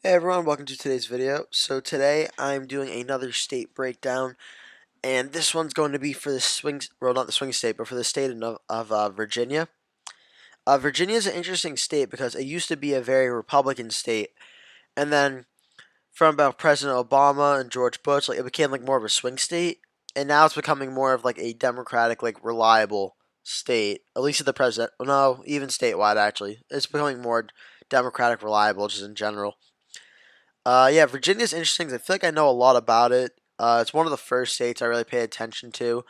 Hey everyone, welcome to today's video. So today I'm doing another state breakdown, and this one's going to be for the not the swing state, but for the state of Virginia. Virginia is an interesting state because it used to be a very Republican state, and then from about President Obama and George Bush, it became more of a swing state, and now it's becoming more of a Democratic, reliable state. At least at the president, no, even statewide actually, it's becoming more Democratic, reliable just in general. Yeah, Virginia's interesting 'cause I feel like I know a lot about it. It's one of the first states I really pay attention to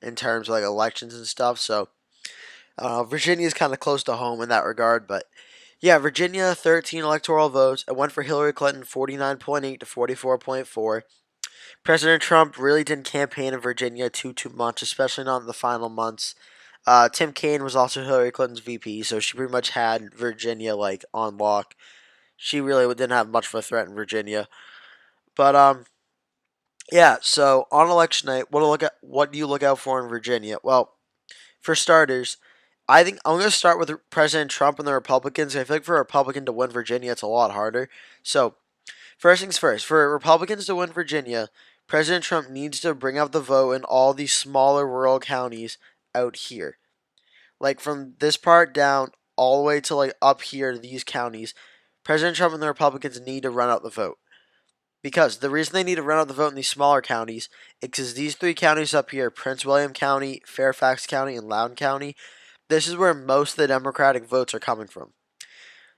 in terms of elections and stuff. So Virginia's kind of close to home in that regard. But yeah, Virginia, 13 electoral votes. It went for Hillary Clinton, 49.8 to 44.4. President Trump really didn't campaign in Virginia too much, especially not in the final months. Tim Kaine was also Hillary Clinton's VP, so she pretty much had Virginia on lock. She really didn't have much of a threat in Virginia. But yeah, so on election night, what do you look out for in Virginia? Well, for starters, I think I'm going to start with President Trump and the Republicans. I feel like for a Republican to win Virginia, it's a lot harder. So, first things first, for Republicans to win Virginia, President Trump needs to bring up the vote in all these smaller rural counties out here. From this part down all the way to up here, these counties, President Trump and the Republicans need to run out the vote. Because the reason they need to run out the vote in these smaller counties is because these three counties up here, Prince William County, Fairfax County, and Loudoun County, this is where most of the Democratic votes are coming from.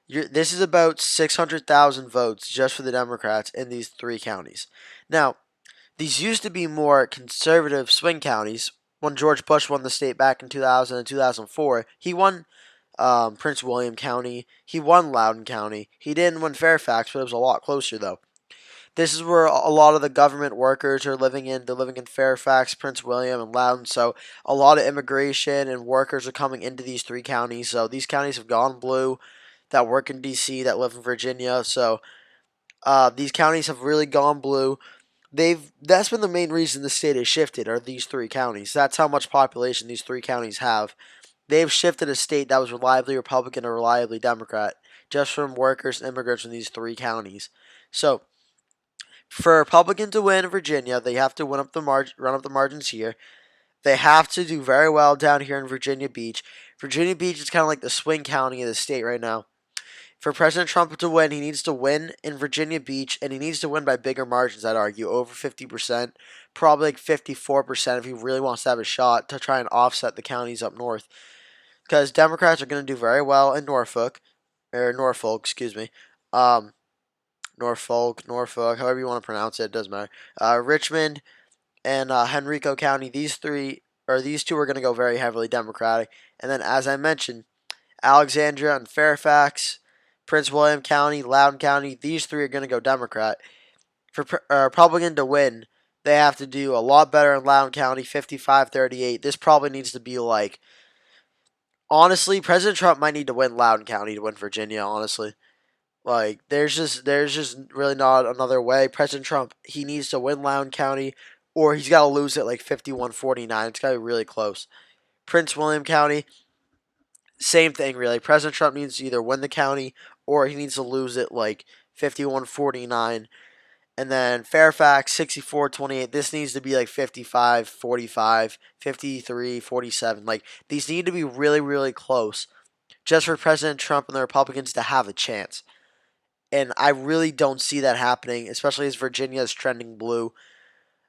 This is about 600,000 votes just for the Democrats in these three counties. Now, these used to be more conservative swing counties. When George Bush won the state back in 2000 and 2004, he won Prince William County, he won Loudoun County. He didn't win Fairfax, but it was a lot closer though. This is where a lot of the government workers are living in. They're living in Fairfax, Prince William, and Loudoun. So a lot of immigration and workers are coming into these three counties. So these counties have gone blue that work in D.C., that live in Virginia. So these counties have really gone blue. That's been the main reason the state has shifted, are these three counties. That's how much population these three counties have. They've shifted a state that was reliably Republican to reliably Democrat just from workers and immigrants from these three counties. So for a Republican to win Virginia, they have to run up the margins here. They have to do very well down here in Virginia Beach. Virginia Beach is kind of like the swing county of the state right now. For President Trump to win, he needs to win in Virginia Beach, and he needs to win by bigger margins, I'd argue, over 50%, probably 54% if he really wants to have a shot to try and offset the counties up north. Because Democrats are going to do very well in Norfolk, excuse me. Norfolk, however you want to pronounce it, doesn't matter. Richmond and Henrico County, these two are going to go very heavily Democratic. And then, as I mentioned, Alexandria and Fairfax, Prince William County, Loudoun County, these three are going to go Democrat. For a Republican to win, they have to do a lot better in Loudoun County, 55-38. This probably needs to be honestly, President Trump might need to win Loudoun County to win Virginia, honestly. There's just really not another way. President Trump, he needs to win Loudoun County, or he's got to lose it 51-49. It's got to be really close. Prince William County, same thing really. President Trump needs to either win the county, or he needs to lose it 51-49. And then Fairfax, 64-28. This needs to be 55-45, 53-47. These need to be really, really close just for President Trump and the Republicans to have a chance. And I really don't see that happening, especially as Virginia is trending blue.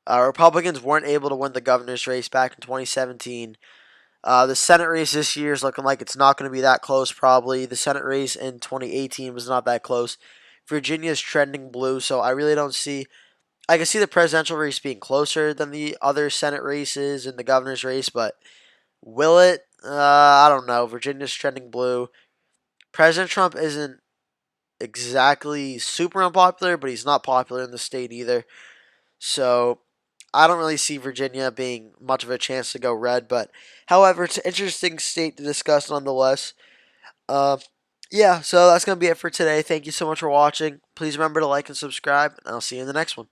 Republicans weren't able to win the governor's race back in 2017. The Senate race this year is looking like it's not going to be that close, probably. The Senate race in 2018 was not that close. Virginia is trending blue, so I really don't see. I can see the presidential race being closer than the other Senate races and the governor's race, but will it? I don't know. Virginia's trending blue. President Trump isn't exactly super unpopular, but he's not popular in the state either. So I don't really see Virginia being much of a chance to go red. But however, it's an interesting state to discuss nonetheless. Uh, yeah, so that's going to be it for today. Thank you so much for watching. Please remember to like and subscribe, and I'll see you in the next one.